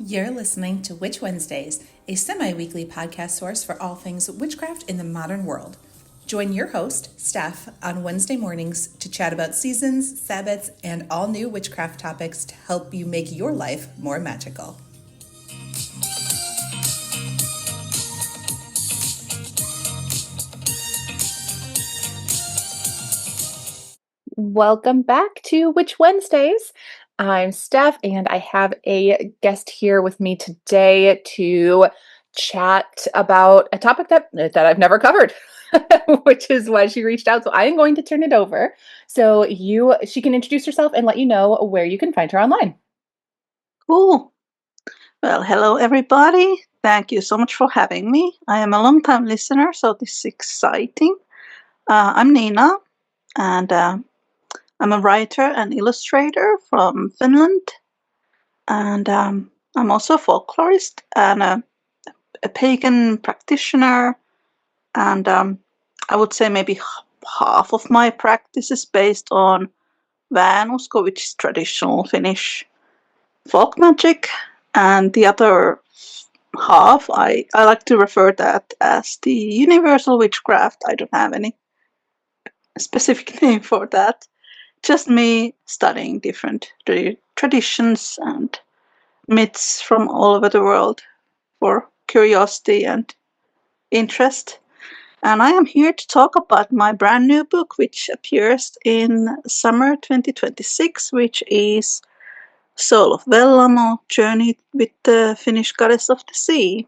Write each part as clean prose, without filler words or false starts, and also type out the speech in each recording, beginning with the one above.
You're listening to Witch Wednesdays, a semi-weekly podcast source for all things witchcraft in the modern world. Join your host, Steph, on Wednesday mornings to chat about seasons, Sabbats, and all new witchcraft topics to help you make your life more magical. Welcome back to Witch Wednesdays. I'm Steph, and I have a guest here with me today to chat about a topic that I've never covered, which is why she reached out. So I am going to turn it over so she can introduce herself and let you know where you can find her online. Cool. Well, hello everybody. Thank you so much for having me. I am a long-time listener, so this is exciting. I'm Niina, and I'm a writer and illustrator from Finland. And I'm also a folklorist and a pagan practitioner. And I would say maybe half of my practice is based on Väänusko, which is traditional Finnish folk magic. And the other half, I like to refer that as the universal witchcraft. I don't have any specific name for that. Just me studying different traditions and myths from all over the world for curiosity and interest. And I am here to talk about my brand new book, which appears in summer 2026, which is Soul of Vellamo, Journey with the Finnish Goddess of the Sea.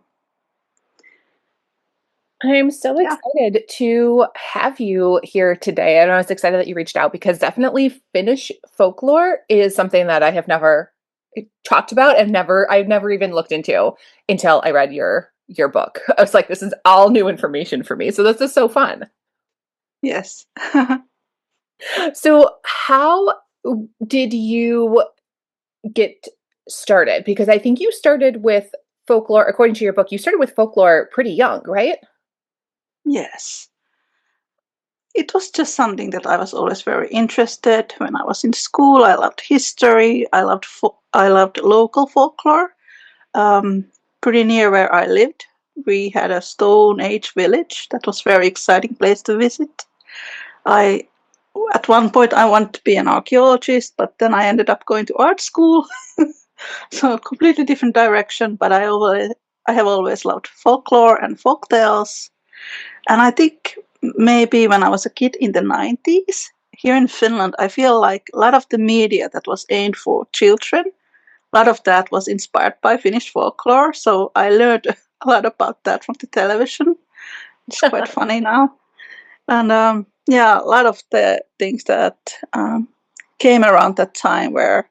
I'm so excited to have you here today. And I was excited that you reached out because definitely Finnish folklore is something that I have never talked about and I've never even looked into until I read your book. I was like, this is all new information for me. So this is so fun. Yes. So how did you get started? Because I think you started with folklore, according to your book, you started with folklore pretty young, right? Yes. It was just something that I was always very interested when I was in school. I loved history. I loved local folklore. Pretty near where I lived, we had a Stone Age village. That was a very exciting place to visit. At one point, I wanted to be an archaeologist, but then I ended up going to art school. So completely different direction. But I have always loved folklore and folktales. And I think maybe when I was a kid in the 90s, here in Finland, I feel like a lot of the media that was aimed for children, a lot of that was inspired by Finnish folklore. So I learned a lot about that from the television. It's quite funny now. And a lot of the things that came around that time were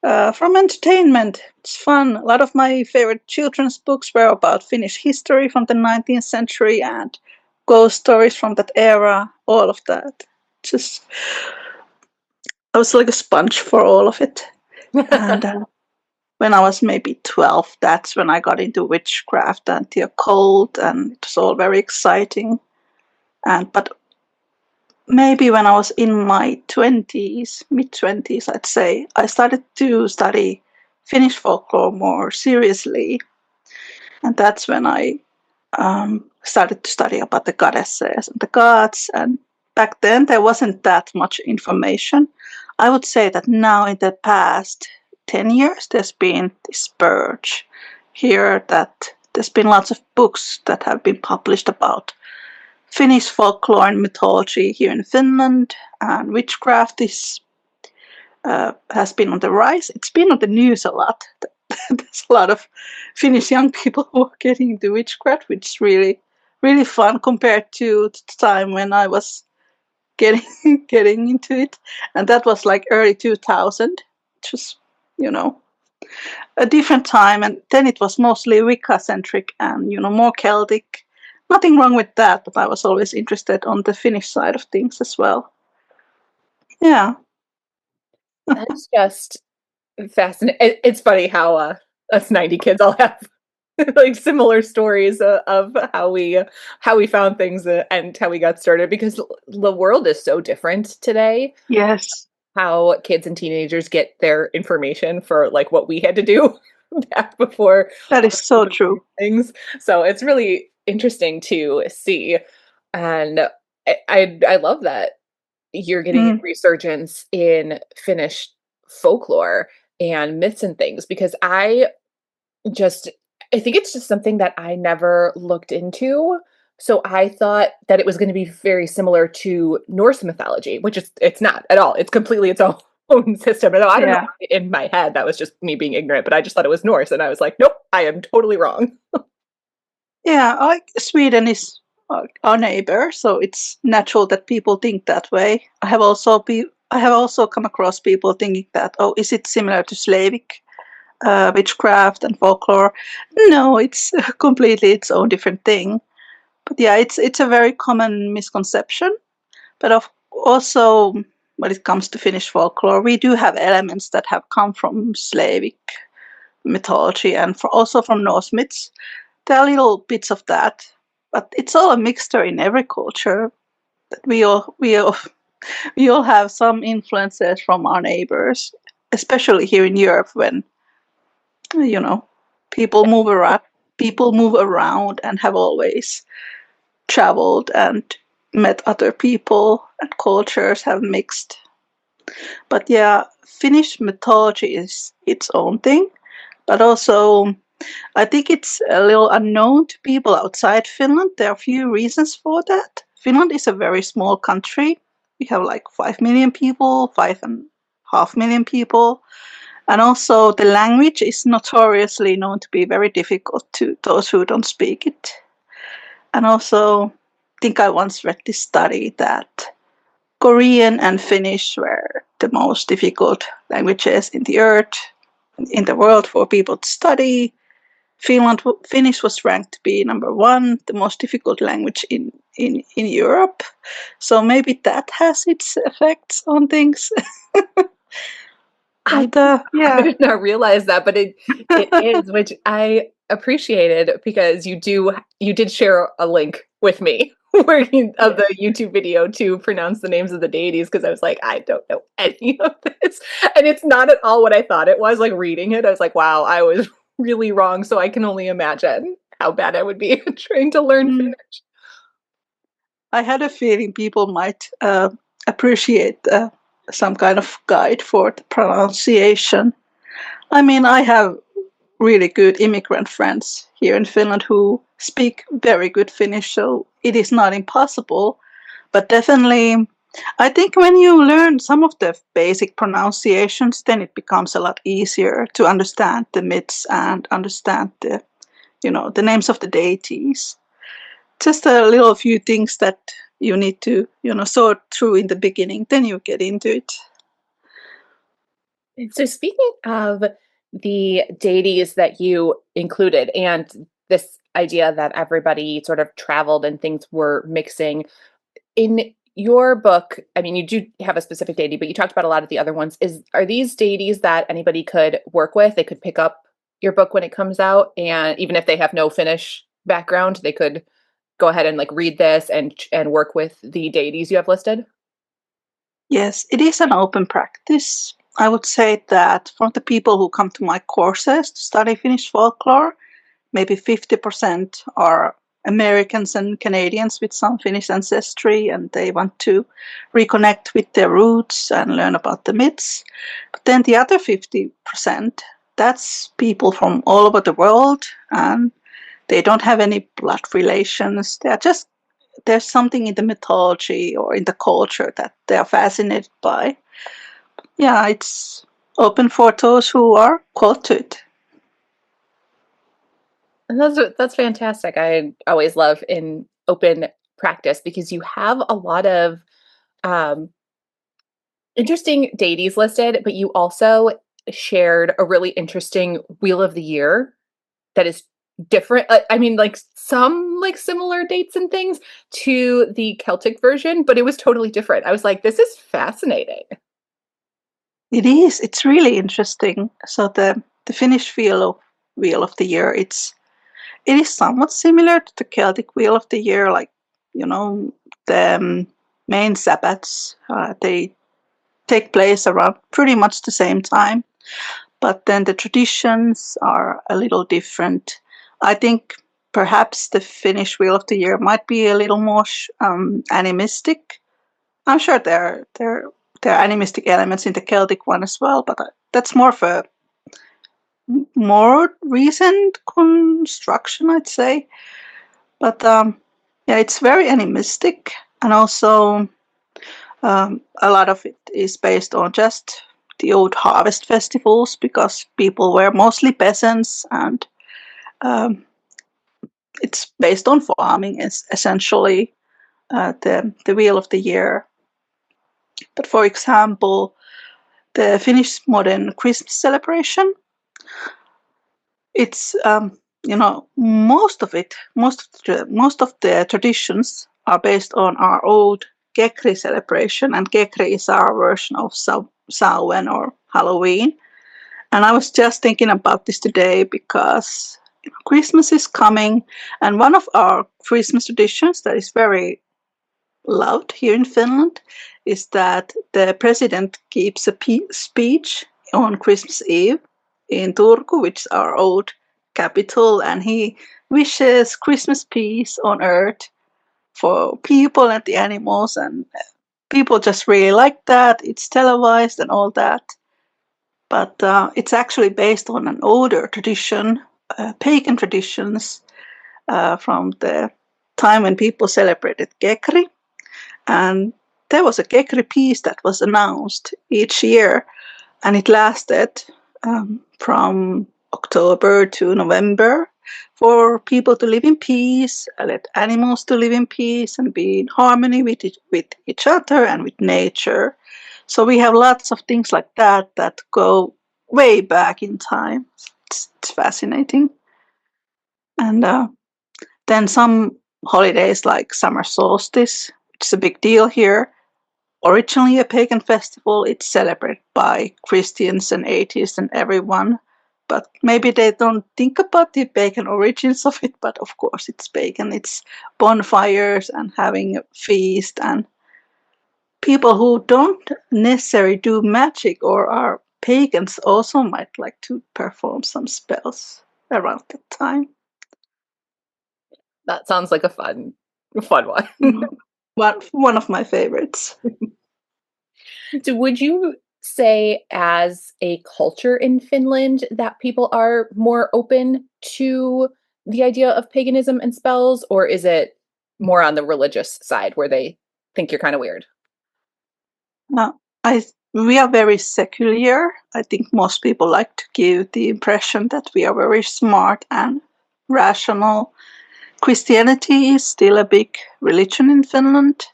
from entertainment. It's fun. A lot of my favorite children's books were about Finnish history from the 19th century and ghost stories from that era, all of that. I was like a sponge for all of it. And when I was maybe 12, that's when I got into witchcraft and the occult, and it was all very exciting. But maybe when I was in my mid-20s, I'd say, I started to study Finnish folklore more seriously. And that's when I started to study about the goddesses and the gods. And back then, there wasn't that much information. I would say that now in the past 10 years, there's been this purge here, that there's been lots of books that have been published about Finnish folklore and mythology here in Finland, and witchcraft has been on the rise. It's been on the news a lot. There's a lot of Finnish young people who are getting into witchcraft, which is really, really fun compared to the time when I was getting into it. And that was like early 2000, which was, a different time. And then it was mostly Wicca-centric and, more Celtic. Nothing wrong with that, but I was always interested on the Finnish side of things as well. Yeah. That's just fascinating. It's funny how us 90 kids all have like similar stories of how we found things and how we got started, because the world is so different today. Yes. How kids and teenagers get their information for like what we had to do back before That is so true. things. So it's really interesting to see. And I love that you're getting a Mm, resurgence in Finnish folklore and myths and things because just I think it's just something that I never looked into. So I thought that it was going to be very similar to Norse mythology, which it's not at all. It's completely its own system. And I don't know yeah. why in my head that was just me being ignorant, but I just thought it was Norse and I was like, nope, I am totally wrong. Yeah, like Sweden is our neighbor, so it's natural that people think that way. I have also come across people thinking that, oh, is it similar to Slavic witchcraft and folklore? No, it's completely its own different thing. But yeah, it's a very common misconception. But also, when it comes to Finnish folklore, we do have elements that have come from Slavic mythology and also from Norse myths. There are little bits of that, but it's all a mixture in every culture. We all have some influences from our neighbors, especially here in Europe when you know people move around. People move around and have always traveled and met other people, and cultures have mixed. But yeah, Finnish mythology is its own thing, but also I think it's a little unknown to people outside Finland. There are a few reasons for that. Finland is a very small country. We have like 5 million people, 5.5 million people. And also, the language is notoriously known to be very difficult to those who don't speak it. And also, I think I once read this study that Korean and Finnish were the most difficult languages in the earth, in the world for people to study. Finnish was ranked to be number one, the most difficult language in Europe. So maybe that has its effects on things. I But I yeah, did not realize that, but it is, which I appreciated because you did share a link with me of yeah. the YouTube video to pronounce the names of the deities because I was like, I don't know any of this. And it's not at all what I thought it was. Like reading it, I was like, wow, I was really wrong. So I can only imagine how bad I would be trying to learn Mm. Finnish. I had a feeling people might appreciate some kind of guide for the pronunciation. I mean, I have really good immigrant friends here in Finland who speak very good Finnish, so it is not impossible. But definitely, I think when you learn some of the basic pronunciations, then it becomes a lot easier to understand the myths and understand the names of the deities. Just a little few things that you need to, sort through in the beginning, then you get into it. So speaking of the deities that you included and this idea that everybody sort of traveled and things were mixing in your book, I mean, you do have a specific deity, but you talked about a lot of the other ones. Are these deities that anybody could work with? They could pick up your book when it comes out, and even if they have no Finnish background, they could go ahead and like read this and work with the deities you have listed. Yes, it is an open practice. I would say that from the people who come to my courses to study Finnish folklore, maybe 50% are Americans and Canadians with some Finnish ancestry, and they want to reconnect with their roots and learn about the myths. But then the other 50%, that's people from all over the world, and they don't have any blood relations. There's something in the mythology or in the culture that they are fascinated by. Yeah, it's open for those who are called to it. And that's fantastic. I always love in open practice because you have a lot of um, interesting deities listed, but you also shared a really interesting wheel of the year that is different. I mean, like some like similar dates and things to the Celtic version, but it was totally different. I was like, this is fascinating. It is. It's really interesting. So the Finnish wheel of the year, it is somewhat similar to the Celtic wheel of the year. Like the main Sabbats, they take place around pretty much the same time. but then the traditions are a little different. I think perhaps the Finnish Wheel of the Year might be a little more animistic. I'm sure there are animistic elements in the Celtic one as well, but that's more of a more recent construction, I'd say. But yeah, it's very animistic, and also a lot of it is based on just the old harvest festivals, because people were mostly peasants, and it's based on farming. It's essentially the Wheel of the Year. But for example, the Finnish modern Christmas celebration, it's most of the traditions are based on our old Kekri celebration, and Kekri is our version of Samhain or Halloween. And I was just thinking about this today because Christmas is coming, and one of our Christmas traditions that is very loved here in Finland is that the president gives a speech on Christmas Eve in Turku, which is our old capital, and he wishes Christmas peace on earth for people and the animals, and people just really like that. It's televised and all that, but it's actually based on an older tradition, pagan traditions from the time when people celebrated Kekri. And there was a Kekri peace that was announced each year, and it lasted from October to November, for people to live in peace, let animals to live in peace and be in harmony with each other and with nature. So we have lots of things like that that go way back in time. It's fascinating. And then some holidays like summer solstice, which is a big deal here. Originally a pagan festival, it's celebrated by Christians and atheists and everyone, but maybe they don't think about the pagan origins of it, but of course it's pagan. It's bonfires and having a feast, and people who don't necessarily do magic or are pagans also might like to perform some spells around that time. That sounds like a fun one. One of my favorites. So would you say, as a culture in Finland, that people are more open to the idea of paganism and spells, or is it more on the religious side where they think you're kind of weird? We are very secular. I think most people like to give the impression that we are very smart and rational. Christianity is still a big religion in Finland,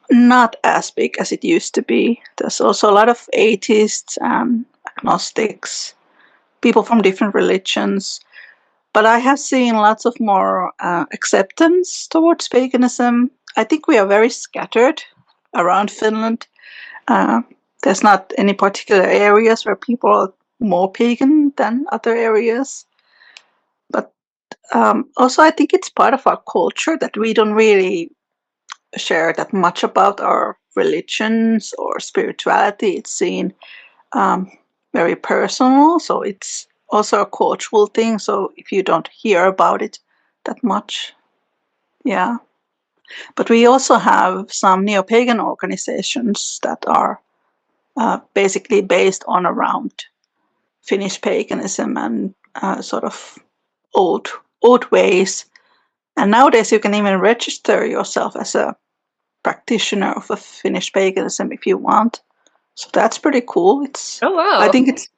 not as big as it used to be. There's also a lot of atheists and agnostics, people from different religions. But I have seen lots of more acceptance towards paganism. I think we are very scattered around Finland. There's not any particular areas where people are more pagan than other areas. But also I think it's part of our culture that we don't really share that much about our religions or spirituality. It's seen very personal, so it's also a cultural thing. So if you don't hear about it that much, yeah. But we also have some neo-pagan organizations that are basically based on around Finnish paganism and sort of old ways. And nowadays you can even register yourself as a practitioner of a Finnish paganism if you want. So that's pretty cool. Oh wow! I think it's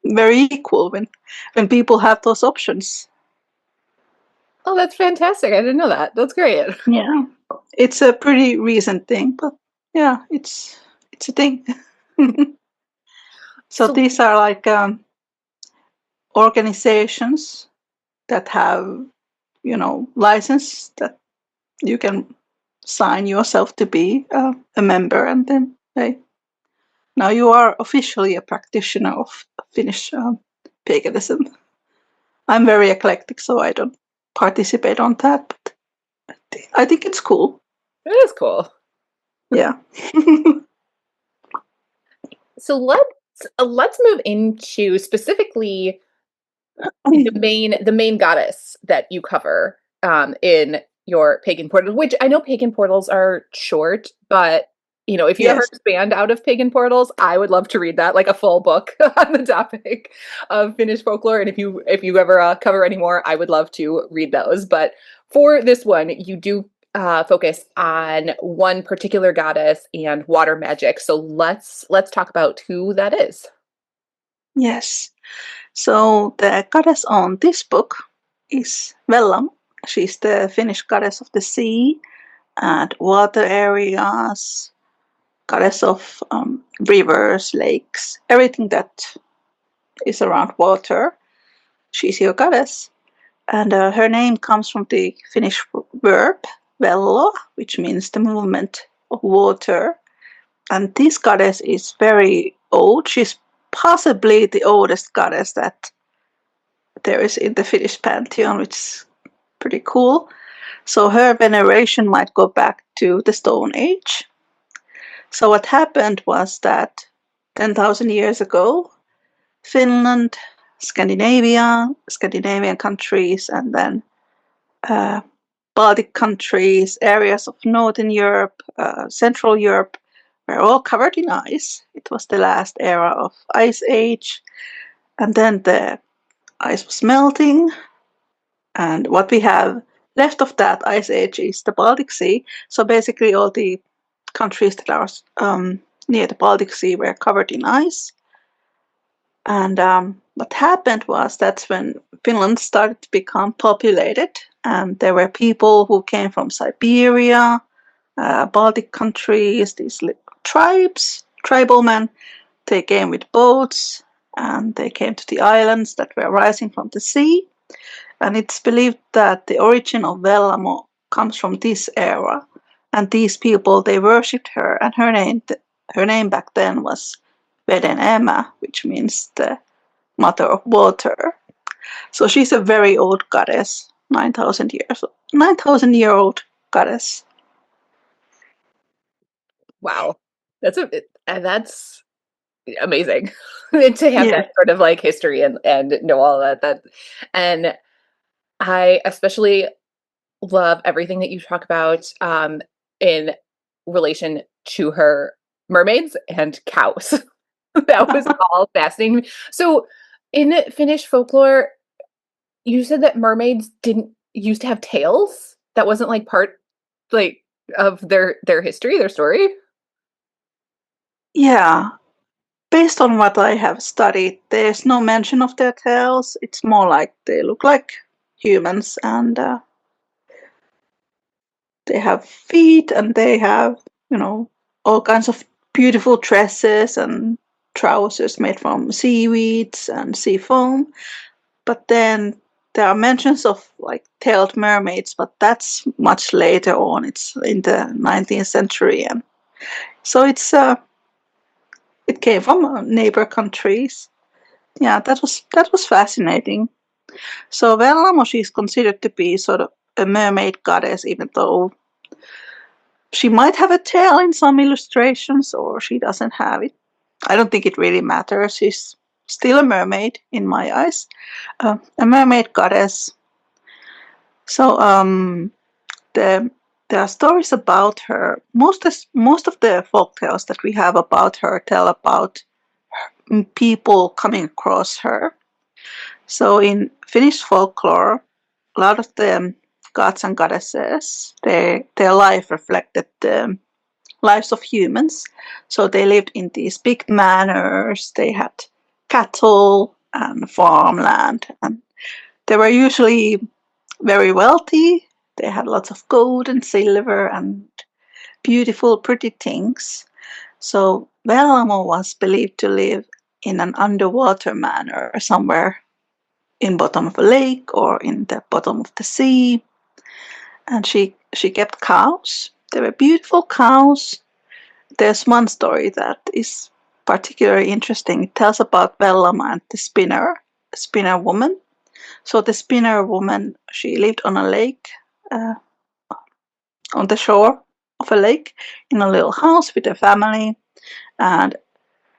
very equal when people have those options. Oh, that's fantastic! I didn't know that. That's great. Yeah, it's a pretty recent thing, but yeah, it's a thing. So these are like organizations that have, license that you can sign yourself to be a member, and then now you are officially a practitioner of Finnish paganism. I'm very eclectic, so I don't participate on that, but I think it's cool. It is cool. Yeah. So let's let's move into specifically the main goddess that you cover in your Pagan Portals, which I know Pagan Portals are short, but if you ever Yes. expand out of Pagan Portals, I would love to read that, like a full book on the topic of Finnish folklore. And if you ever cover any more, I would love to read those. But for this one, you do focus on one particular goddess and water magic. So let's talk about who that is. Yes. So the goddess on this book is Vellamo. She's the Finnish goddess of the sea and water areas, goddess of rivers, lakes, everything that is around water. She's your goddess. And her name comes from the Finnish verb vello, which means the movement of water. And this goddess is very old. She's possibly the oldest goddess that there is in the Finnish pantheon, which is pretty cool. So her veneration might go back to the Stone Age. So what happened was that 10,000 years ago, Finland, Scandinavian countries, and then Baltic countries, areas of Northern Europe, Central Europe, were all covered in ice. It was the last era of Ice Age. And then the ice was melting. And what we have left of that Ice Age is the Baltic Sea. So basically all the countries that are near the Baltic Sea were covered in ice. And what happened was that's when Finland started to become populated, and there were people who came from Siberia, Baltic countries, these tribal men. They came with boats, and they came to the islands that were rising from the sea. And it's believed that the origin of Vellamo comes from this era. And these people, they worshipped her, and her name back then was Veden Emma, which means the mother of water. So she's a very old goddess, 9,000-year-old goddess. Wow, that's amazing to have that sort of like history and know all that. And I especially love everything that you talk about in relation to her mermaids and cows. That was all fascinating. So in Finnish folklore, you said that mermaids didn't used to have tails. That wasn't like part like of their history, their story. Yeah, based on what I have studied, there's no mention of their tails. It's more like they look like humans, and they have feet, and they have, all kinds of beautiful dresses and trousers made from seaweeds and sea foam. But then there are mentions of like tailed mermaids, but that's much later on. It's in the 19th century, and so it came from neighbor countries. Yeah, that was fascinating. So Vellamo, she's considered to be sort of a mermaid goddess, even though she might have a tail in some illustrations, or she doesn't have it. I don't think it really matters. She's still a mermaid in my eyes, a mermaid goddess. So there are stories about her. Most of the folk tales that we have about her tell about people coming across her. So in Finnish folklore, a lot of the gods and goddesses, their life reflected the lives of humans. So they lived in these big manors. They had cattle and farmland, and they were usually very wealthy. They had lots of gold and silver and beautiful, pretty things. So Vellamo was believed to live in an underwater manor somewhere in bottom of a lake or in the bottom of the sea. And she kept cows. They were beautiful cows. There's one story that is particularly interesting. It tells about Vellamo and the spinner woman. So the spinner woman, she lived on a lake, on the shore of a lake, in a little house with a family. And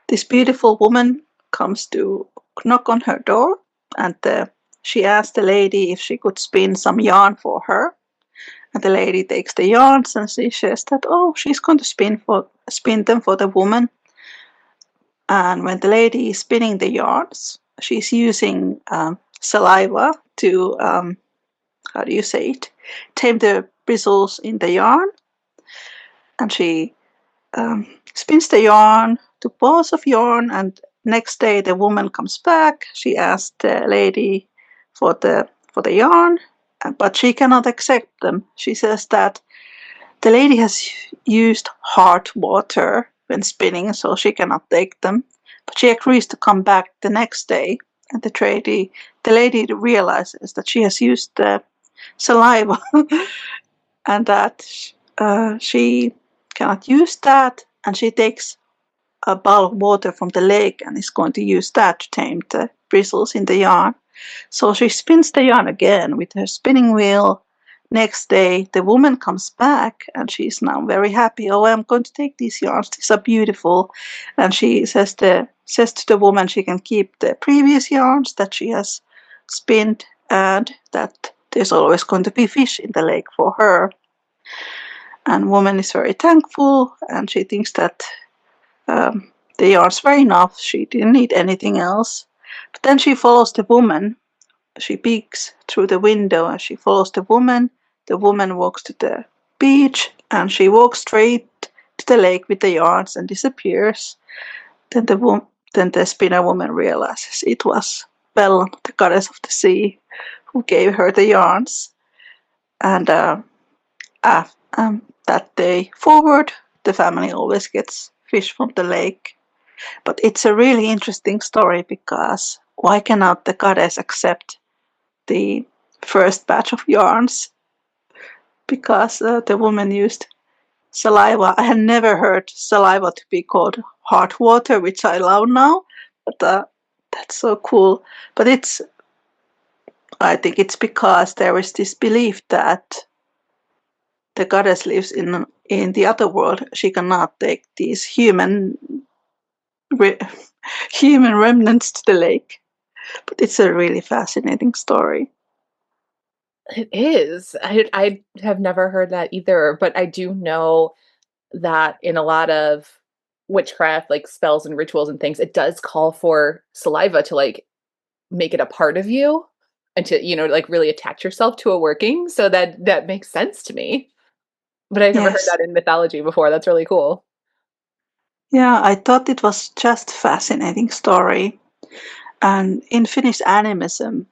this beautiful woman comes to knock on her door, and she asks the lady if she could spin some yarn for her. And the lady takes the yarns and she says that, oh, she's going to spin them for the woman. And when the lady is spinning the yarns, she's using saliva to, how do you say it, tame the bristles in the yarn. And she spins the yarn to balls of yarn, and next day the woman comes back. She asks the lady for the yarn, but she cannot accept them. She says that the lady has used hot water when spinning, so she cannot take them. But she agrees to come back the next day, and the lady realizes that she has used the saliva and that she cannot use that, and she takes a bowl of water from the lake and is going to use that to tame the bristles in the yarn. So she spins the yarn again with her spinning wheel. Next day, the woman comes back and she's now very happy. Oh, I'm going to take these yarns. These are beautiful. And she says to the woman she can keep the previous yarns that she has spinned, and that there's always going to be fish in the lake for her. And woman is very thankful, and she thinks that the yarns were enough. She didn't need anything else. But then she follows the woman. She peeks through the window and she follows the woman. The woman walks to the beach and she walks straight to the lake with the yarns and disappears. Then the spinner woman realizes it was Vellamo, the goddess of the sea, who gave her the yarns. And that day forward, the family always gets fish from the lake. But it's a really interesting story, because why cannot the goddess accept the first batch of yarns? Because the woman used saliva. I had never heard saliva to be called hot water, which I love now. But that's so cool. But I think it's because there is this belief that the goddess lives in the other world. She cannot take these human remnants to the lake. But it's a really fascinating story. It is. I have never heard that either, but I do know that in a lot of witchcraft, like spells and rituals and things, it does call for saliva to like make it a part of you and to, like really attach yourself to a working. So that makes sense to me. But I've never heard Yes. that in mythology before. That's really cool. Yeah, I thought it was just fascinating story. And in Finnish animism,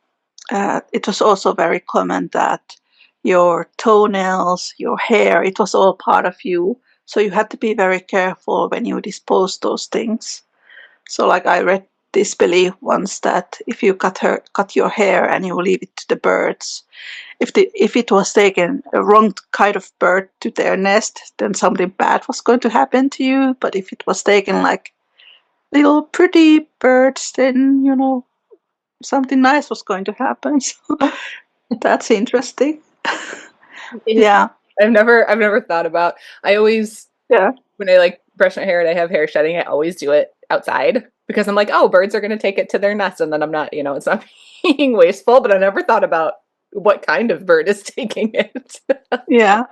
it was also very common that your toenails, your hair, it was all part of you. So you had to be very careful when you dispose those things. So like I read this belief once that if you cut your hair and you leave it to the birds, if it was taken a wrong kind of bird to their nest, then something bad was going to happen to you. But if it was taken like little pretty birds, then something nice was going to happen. So that's interesting. Yeah. I've never thought about. I always when I like brush my hair and I have hair shedding, I always do it outside because I'm like, oh, birds are going to take it to their nest, and then I'm not, it's not being wasteful. But I never thought about what kind of bird is taking it. Yeah.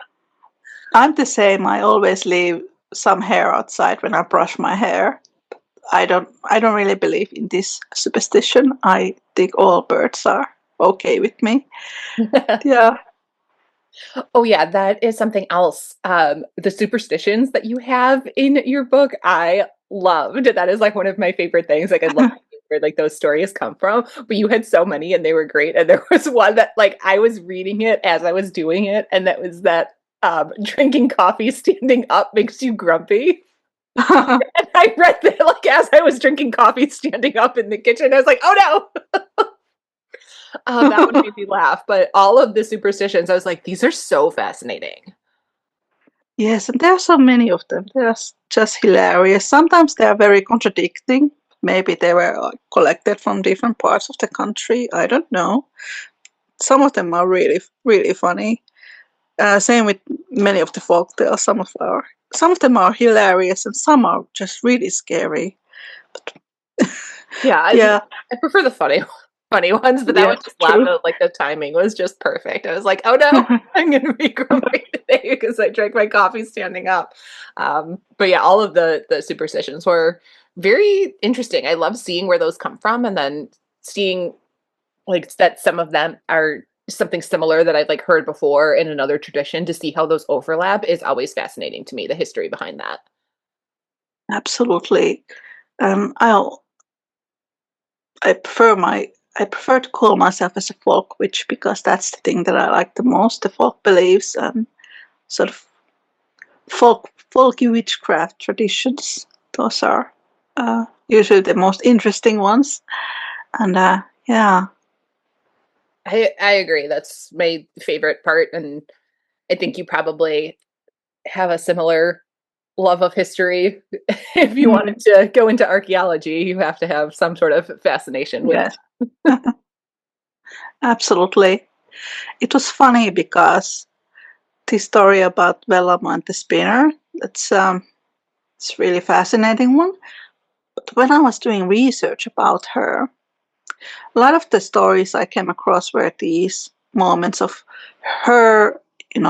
I'm the same. I always leave some hair outside when I brush my hair. I don't really believe in this superstition. I think all birds are okay with me. Yeah. Oh yeah, that is something else. The superstitions that you have in your book, I loved. That is like one of my favorite things. Like I love where like those stories come from. But you had so many and they were great. And there was one that like I was reading it as I was doing it, and that was that drinking coffee standing up makes you grumpy. And I read that like as I was drinking coffee standing up in the kitchen. I was like, oh no. That would make me laugh. But all of the superstitions, I was like, these are so fascinating. Yes, and there are so many of them. They're just hilarious. Sometimes they are very contradicting. Maybe they were collected from different parts of the country. I don't know. Some of them are really, really funny. Same with many of the folk tales. Some of them are hilarious, and some are just really scary. Yeah, Yeah, I prefer the funny ones, but that yeah, one just laughed true. at, like, the timing was just perfect. I was like, "Oh no, I'm gonna be grumpy today because I drank my coffee standing up." But yeah, all of the superstitions were very interesting. I love seeing where those come from, and then seeing like that some of them are something similar that I've like heard before in another tradition. To see how those overlap is always fascinating to me. The history behind that. Absolutely. I'll I prefer to call myself as a folk witch because that's the thing that I like the most, the folk beliefs and sort of folky witchcraft traditions. Those are usually the most interesting ones. And yeah, I agree. That's my favorite part, and I think you probably have a similar love of history. If you mm, wanted to go into archaeology, you have to have some sort of fascination with yes, absolutely. It was funny because this story about Vellamo and the spinner, it's a really fascinating one. But when I was doing research about her, a lot of the stories I came across were these moments of her,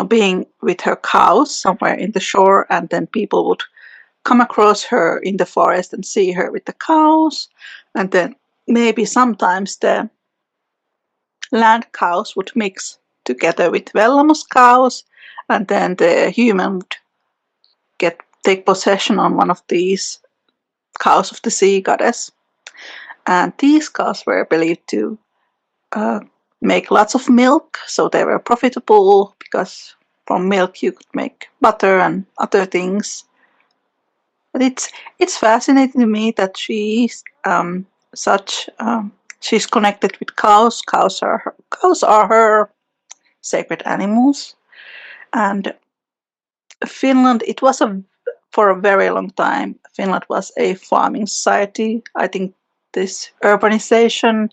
being with her cows somewhere in the shore, and then people would come across her in the forest and see her with the cows, and then maybe sometimes the land cows would mix together with Vellamo's cows, and then the human would take possession on one of these cows of the sea goddess. And these cows were believed to uh, make lots of milk, so they were profitable because from milk you could make butter and other things. But it's fascinating to me that such she's connected with cows. Cows are her sacred animals, and Finland. It was a for a very long time. Finland was a farming society. I think this urbanization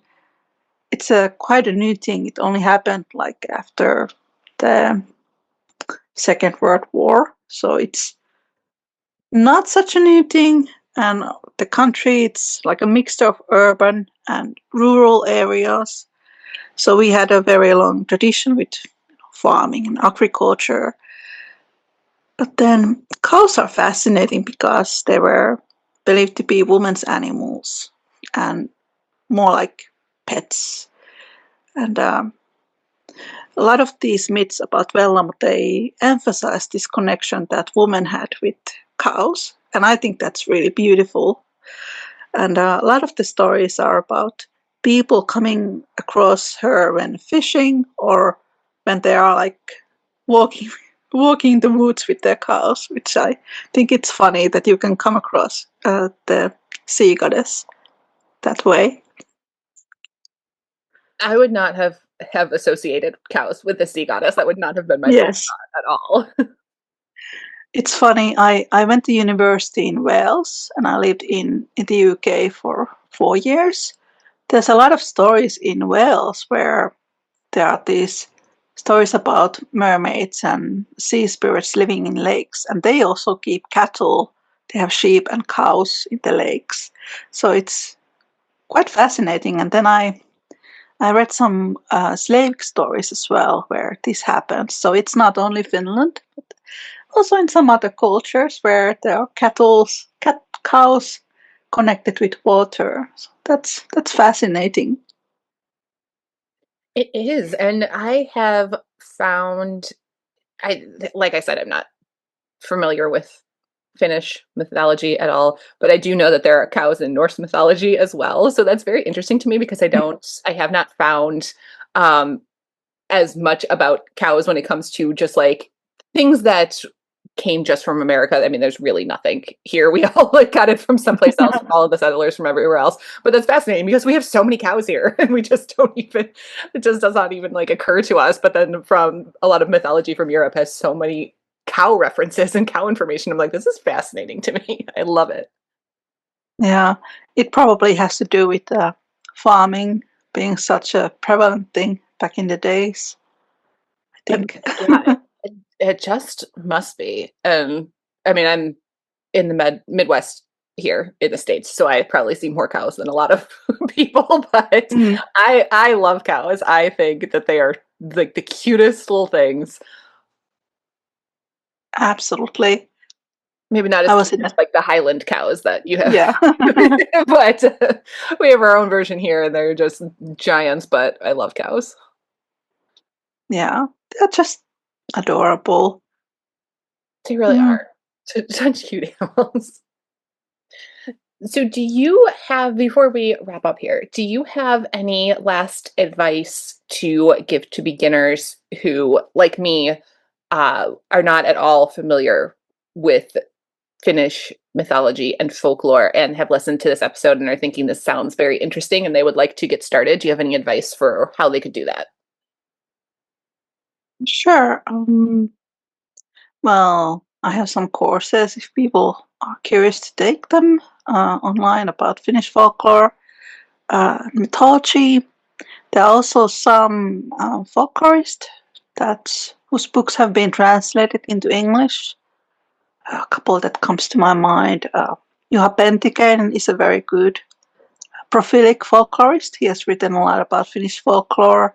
it's a quite a new thing. It only happened like after the Second World War, so it's not such a new thing. And the country, it's like a mixture of urban and rural areas. So we had a very long tradition with farming and agriculture. But then cows are fascinating because they were believed to be women's animals and more like pets. And a lot of these myths about Vellamo, they emphasize this connection that women had with cows. And I think that's really beautiful. And a lot of the stories are about people coming across her when fishing or when they are like walking walking the woods with their cows, which I think it's funny that you can come across the sea goddess that way. I would not have associated cows with the sea goddess. That would not have been my first Yes. thought at all. It's funny. I went to university in Wales and I lived in the UK for 4 years. There's a lot of stories in Wales where there are these stories about mermaids and sea spirits living in lakes, and they also keep cattle. They have sheep and cows in the lakes. So it's quite fascinating. And then I read some Slavic stories as well where this happens. So it's not only Finland, also in some other cultures where there are cows connected with water. So that's fascinating. It is, and I have found like I said, I'm not familiar with Finnish mythology at all, but I do know that there are cows in Norse mythology as well. So that's very interesting to me because I have not found um, as much about cows when it comes to just like things that came just from America. I mean, there's really nothing here. We all like got it from someplace else, from all of the settlers from everywhere else. But that's fascinating because we have so many cows here and we just don't even, it just does not even like occur to us. But then from a lot of mythology from Europe has so many cow references and cow information. I'm like, this is fascinating to me. I love it. Yeah, it probably has to do with farming being such a prevalent thing back in the days, I think. Yeah, it just must be. I mean, I'm in the Midwest here in the States, so I probably see more cows than a lot of people, but I love cows. I think that they are like the cutest little things. Absolutely. Maybe not I was as in cute as like the Highland cows that you have, yeah. but we have our own version here, and they're just giants. But I love cows. Yeah. They're just adorable. They really Mm. are such cute animals. So, do you have, before we wrap up here, do you have any last advice to give to beginners who, like me, are not at all familiar with Finnish mythology and folklore and have listened to this episode and are thinking this sounds very interesting and they would like to get started? Do you have any advice for how they could do that? Sure. Well, I have some courses if people are curious to take them online about Finnish folklore, mythology. There are also some folklorists whose books have been translated into English. A couple that comes to my mind. Juha Pentikäinen is a very good prolific folklorist. He has written a lot about Finnish folklore.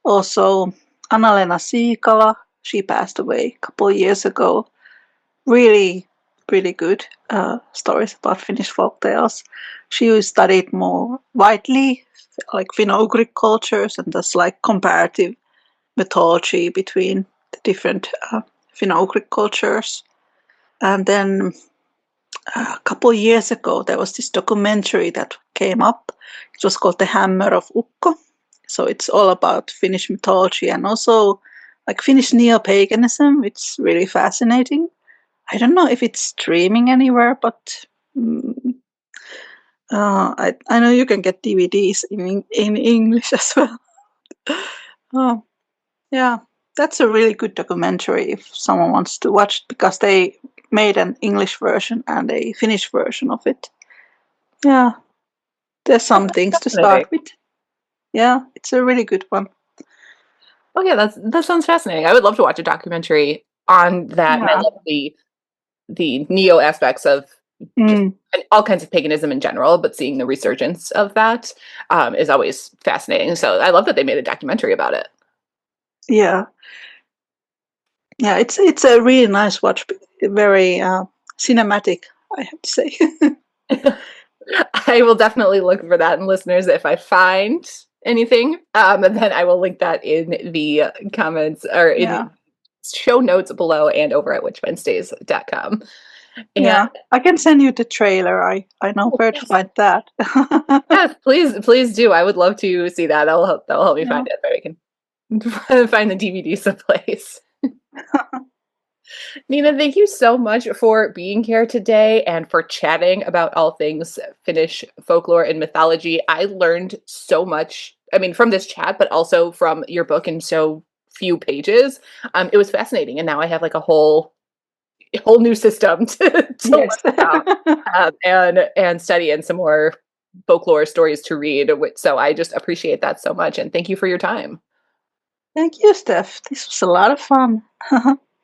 Also, Anna-Leena Siikala, she passed away a couple of years ago. Really, really good stories about Finnish folktales. She studied more widely, like Finno-Ugric cultures, and there's like comparative mythology between the different Finno-Ugric cultures. And then a couple of years ago, there was this documentary that came up. It was called The Hammer of Ukko. So it's all about Finnish mythology and also like Finnish neo-paganism. It's really fascinating. I don't know if it's streaming anywhere, but I know you can get DVDs in English as well. Oh, yeah, that's a really good documentary if someone wants to watch it, because they made an English version and a Finnish version of it. Yeah, there's some things to start with. Yeah, it's a really good one. Oh yeah, that sounds fascinating. I would love to watch a documentary on that, and I Yeah. love the neo aspects of just and all kinds of paganism in general, but seeing the resurgence of that is always fascinating. So I love that they made a documentary about it. Yeah. Yeah, it's a really nice watch, very cinematic, I have to say. I will definitely look for that. And listeners, if I find anything, then I will link that in the comments or in Yeah. show notes below and over at witchwednesdays.com. And Yeah, I can send you the trailer. I know where to yes. find that. Yes, please do. I would love to see that. That'll help me find it, so I can find the DVD someplace. Niina, thank you so much for being here today and for chatting about all things Finnish folklore and mythology. I learned so much, I mean, from this chat, but also from your book in so few pages. It was fascinating, and now I have like a whole new system to Yes. learn about and study, and some more folklore stories to read. So I just appreciate that so much, and thank you for your time. Thank you, Steph. This was a lot of fun.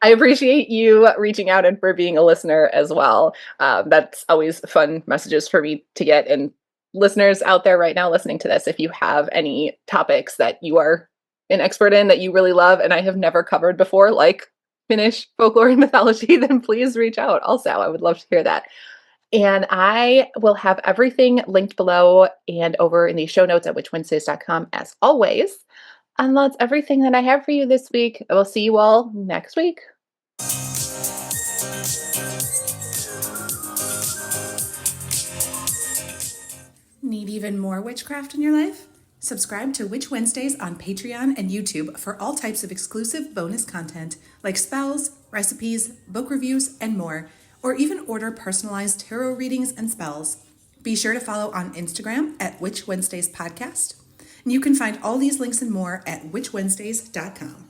I appreciate you reaching out and for being a listener as well. That's always fun messages for me to get. And listeners out there right now listening to this, if you have any topics that you are an expert in that you really love and I have never covered before, like Finnish folklore and mythology, then please reach out. Also, I would love to hear that. And I will have everything linked below and over in the show notes at witchwednesdays.com as always. And that's everything that I have for you this week. I will see you all next week. Need even more witchcraft in your life? Subscribe to Witch Wednesdays on Patreon and YouTube for all types of exclusive bonus content like spells, recipes, book reviews, and more, or even order personalized tarot readings and spells. Be sure to follow on Instagram at Witch Wednesdays Podcast. And you can find all these links and more at witchwednesdays.com.